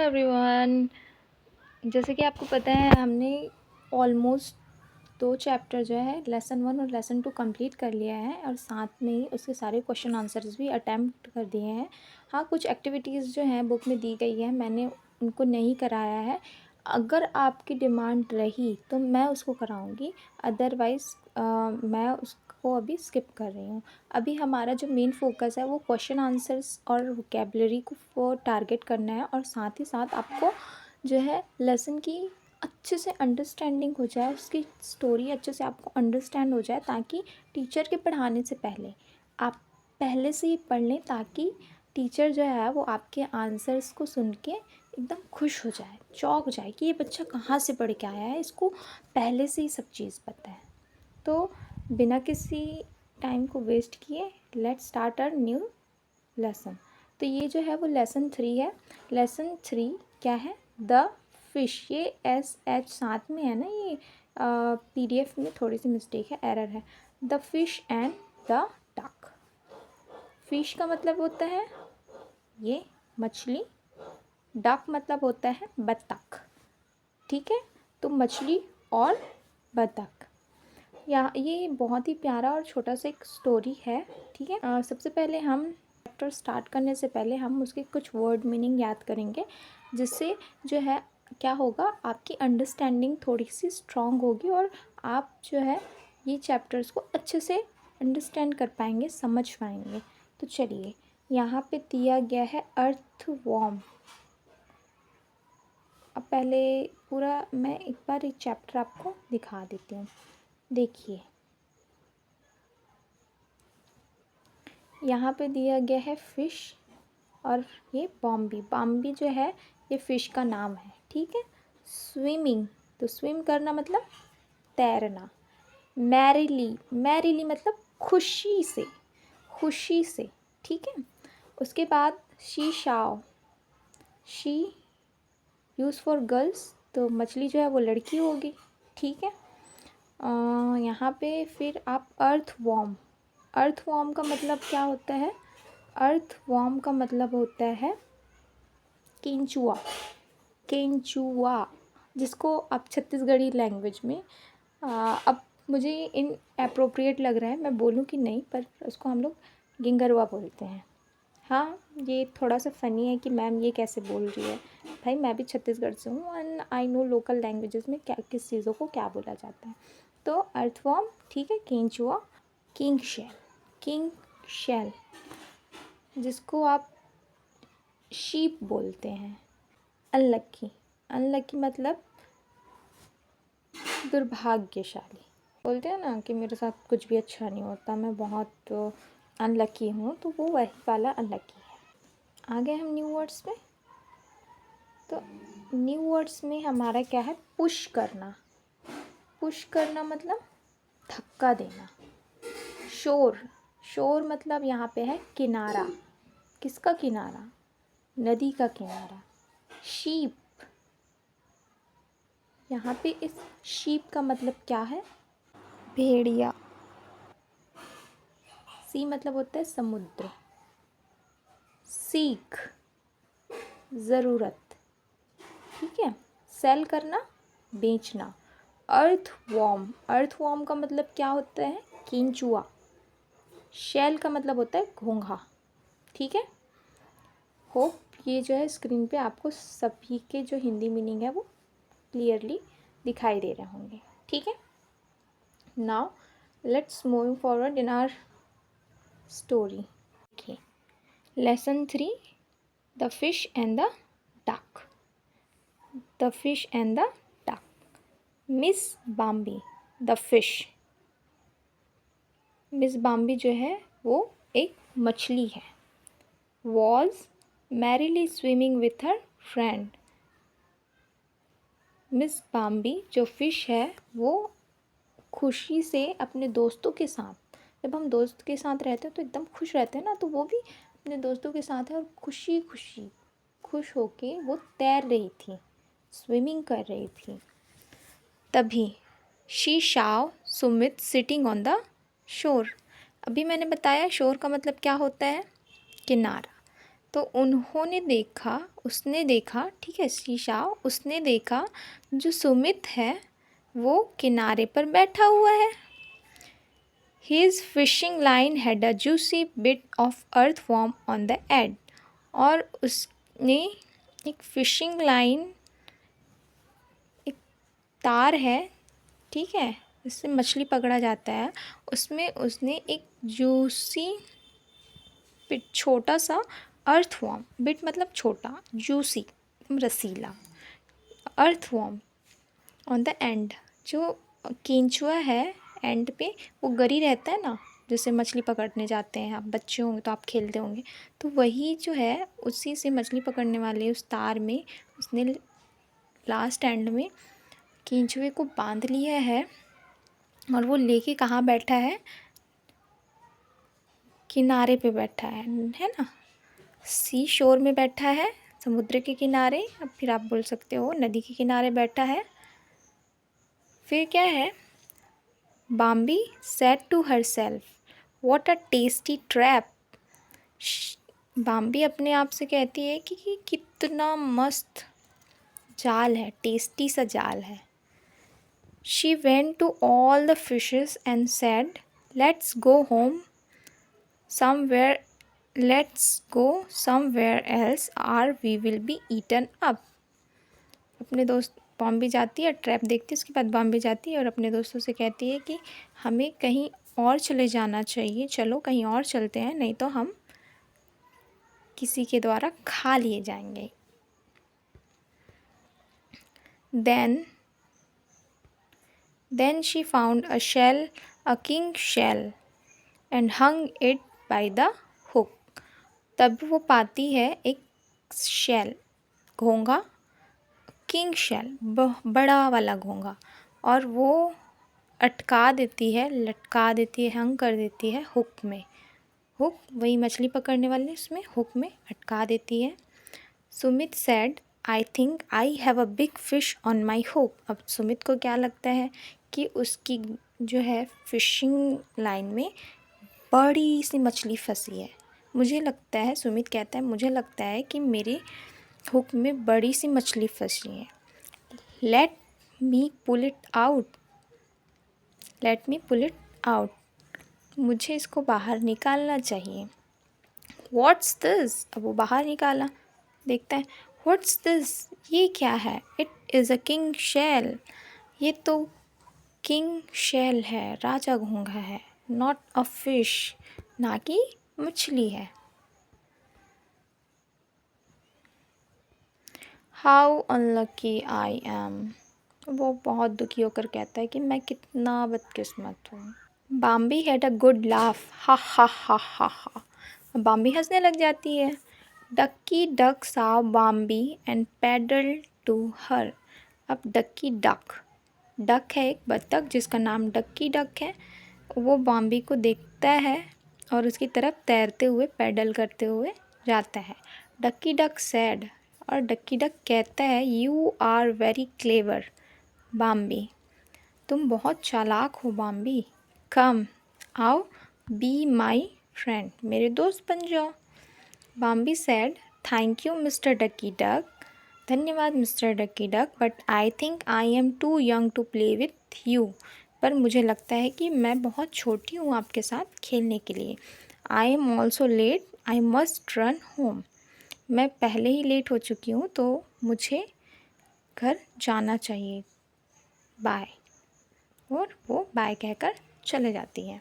Everyone. जैसे कि आपको पता है हमने ऑलमोस्ट 2 चैप्टर जो है लेसन 1 और लेसन 2 कंप्लीट कर लिया है और साथ में ही उसके सारे क्वेश्चन आंसर्स भी अटैम्प्ट कर दिए हैं। हाँ, कुछ एक्टिविटीज़ जो हैं बुक में दी गई है, मैंने उनको नहीं कराया है। अगर आपकी डिमांड रही तो मैं उसको कराऊंगी, अदरवाइज़ मैं उसको अभी स्किप कर रही हूँ। अभी हमारा जो मेन फोकस है वो क्वेश्चन आंसर्स और वोकेबलरी को टारगेट करना है और साथ ही साथ आपको जो है लेसन की अच्छे से अंडरस्टैंडिंग हो जाए, उसकी स्टोरी अच्छे से आपको अंडरस्टैंड हो जाए, ताकि टीचर के पढ़ाने से पहले आप पहले से ही पढ़ लें, ताकि टीचर जो है वो आपके आंसर्स को सुन के एकदम खुश हो जाए, चौंक जाए कि ये बच्चा कहाँ से पढ़ के आया है, इसको पहले से ही सब चीज़ पता है। तो बिना किसी टाइम को वेस्ट किए let's start our new lesson. तो ये जो है वो लेसन 3 है। लेसन 3 क्या है? The fish. ये SH साथ में है ना, ये PDF में थोड़ी सी मिस्टेक है, एरर है। The fish and the duck. Fish का मतलब होता है ये मछली, डक मतलब होता है बतख। ठीक है, तो मछली और बतख। ये बहुत ही प्यारा और छोटा सा एक स्टोरी है। ठीक है, सबसे पहले हम चैप्टर स्टार्ट करने से पहले हम उसके कुछ वर्ड मीनिंग याद करेंगे, जिससे जो है क्या होगा, आपकी अंडरस्टैंडिंग थोड़ी सी स्ट्रॉन्ग होगी और आप जो है ये चैप्टर्स को अच्छे से अंडरस्टैंड कर पाएंगे, समझ पाएंगे। तो चलिए, यहाँ पे दिया गया है अर्थवॉर्म। अब पहले पूरा मैं एक बार एक चैप्टर आपको दिखा देती हूँ। देखिए, यहाँ पे दिया गया है फ़िश और ये बॉम्बी। बॉम्बी जो है ये फ़िश का नाम है। ठीक है, स्विमिंग, तो स्विम करना मतलब तैरना। मैरिली, मैरिली मतलब खुशी से, खुशी से। ठीक है, उसके बाद she Shao, she use for girls, तो मछली जो है वो लड़की होगी। ठीक है, यहाँ पे फिर आप अर्थवॉर्म। अर्थवॉर्म का मतलब क्या होता है? अर्थवॉर्म का मतलब होता है केंचुआ। केंचुआ, जिसको आप छत्तीसगढ़ी लैंग्वेज में अब मुझे इन अप्रोप्रिएट लग रहा है मैं बोलूँ कि नहीं, पर उसको हम लोग गिंगरवा बोलते हैं। हाँ, ये थोड़ा सा फ़नी है कि मैम ये कैसे बोल रही है। भाई मैं भी छत्तीसगढ़ से हूँ and I know local languages में क्या किस चीज़ों को क्या बोला जाता है। तो अर्थवॉर्म, ठीक है, केंचुआ, किंग शेल। किंग शेल जिसको आप शीप बोलते हैं। अनलक्की, अनलक्की मतलब दुर्भाग्यशाली। बोलते हैं ना कि मेरे साथ कुछ भी अच्छा नहीं होता, मैं बहुत अनलक्की हूँ, तो वो वही वाला अनलक्की है। आ गए हम न्यू वर्ड्स में। तो न्यू वर्ड्स में हमारा क्या है? पुश करना। पुश करना मतलब धक्का देना। शोर, शोर मतलब यहाँ पे है किनारा। किसका किनारा? नदी का किनारा। शीप, यहाँ पे इस शीप का मतलब क्या है? भेड़िया। सी मतलब होता है समुद्र। सीख, ज़रूरत। ठीक है, सेल करना, बेचना। अर्थवॉर्म, अर्थवॉर्म का मतलब क्या होता है? केंचुआ। शेल का मतलब होता है घोंघा। ठीक है, होप ये जो है स्क्रीन पे आपको सभी के जो हिंदी मीनिंग है वो क्लियरली दिखाई दे रहे होंगे। ठीक है, now let's move forward in our story. देखिए, lesson 3, the fish and the duck. The fish and the duck. Miss Bambi, the fish. Miss Bambi जो है वो एक मछली है। Was merrily swimming with her friend. Miss Bambi जो fish है वो खुशी से अपने दोस्तों के साथ, जब हम दोस्त के साथ रहते हैं तो एकदम खुश रहते हैं ना, तो वो भी अपने दोस्तों के साथ है और खुशी खुशी खुश होके वो तैर रही थी, स्विमिंग कर रही थी। तभी she Shaw Sumit sitting on the shore. अभी मैंने बताया शोर का मतलब क्या होता है? किनारा। तो उसने देखा, ठीक है, शीशा, उसने देखा जो सुमित है वो किनारे पर बैठा हुआ है। His fishing line had a juicy bit of earthworm on the end. और उसने एक फिशिंग लाइन, एक तार है, ठीक है, जिससे मछली पकड़ा जाता है, उसमें उसने एक जूसी बिट, छोटा सा अर्थवॉर्म, बिट मतलब छोटा, juicy Rasila, earthworm on the end, जो केंचुआ है एंड पे वो गरी रहता है ना, जैसे मछली पकड़ने जाते हैं, आप बच्चे होंगे तो आप खेलते होंगे, तो वही जो है उसी से मछली पकड़ने वाले उस तार में उसने लास्ट एंड में केंचुए को बांध लिया है। और वो लेके कहाँ बैठा है? किनारे पे बैठा है ना, सी शोर में बैठा है, समुद्र के किनारे, अब फिर आप बोल सकते हो नदी के किनारे बैठा है। फिर क्या है? Bambi said to herself, what a tasty trap. Bambi अपने आप से कहती है कि कितना मस्त जाल है, टेस्टी सा जाल है। She went to all the fishes and said, let's go home somewhere, let's go somewhere else or we will be eaten up. अपने दोस्त बॉम्बे जाती है, ट्रैप देखती है, उसके बाद बॉम्बे जाती है और अपने दोस्तों से कहती है कि हमें कहीं और चले जाना चाहिए, चलो कहीं और चलते हैं, नहीं तो हम किसी के द्वारा खा लिए जाएंगे। Then she found a shell, a king shell, and hung it by the hook. तब वो पाती है एक शेल, घोंगा, किंग शेल, बड़ा वाला घोंगा, और वो अटका देती है, लटका देती है, हंग कर देती है हुक में। हुक वही मछली पकड़ने वाले, उसमें हुक में अटका देती है। Sumit said, I think I have a big fish on my hook. अब सुमित को क्या लगता है कि उसकी जो है फिशिंग लाइन में बड़ी सी मछली फंसी है। मुझे लगता है, सुमित कहता है, मुझे लगता है कि मेरे हुक में बड़ी सी मछली फंसी है। Let me pull it out, let me pull it out, मुझे इसको बाहर निकालना चाहिए। व्हाट्स दिस, अब वो बाहर निकाला, देखता है, व्हाट्स दिस, ये क्या है? It is a king shell, ये तो किंग शेल है, राजा घोंघा है, नॉट अ फिश, ना कि मछली है। हाउ अनलकी आई एम, वो बहुत दुखी होकर कहता है कि मैं कितना बदकिस्मत हूँ। Bambi had a good laugh, हा हा हा हा हा, बाम्बी हंसने लग जाती है। Duckie duck saw Bambi and paddle to her. अब डक्की डक, डक है एक बत्तख जिसका नाम डक्की डक है, वो बाम्बी को देखता है और उसकी तरफ तैरते हुए, पैडल करते हुए जाता है। डक्की डक सैड, और डक्की डक कहता है, you are very clever Bambi, तुम बहुत चालाक हो बाम्बी। कम, आओ, बी माई फ्रेंड, मेरे दोस्त बन जाओ। Bambi said, thank you mister Duckie duck, धन्यवाद mister Duckie duck, but I think I am too young to play with you, पर मुझे लगता है कि मैं बहुत छोटी हूँ आपके साथ खेलने के लिए। I am also let, I must run home, मैं पहले ही लेट हो चुकी हूँ तो मुझे घर जाना चाहिए, बाय। और वो बाय कहकर चले जाती है।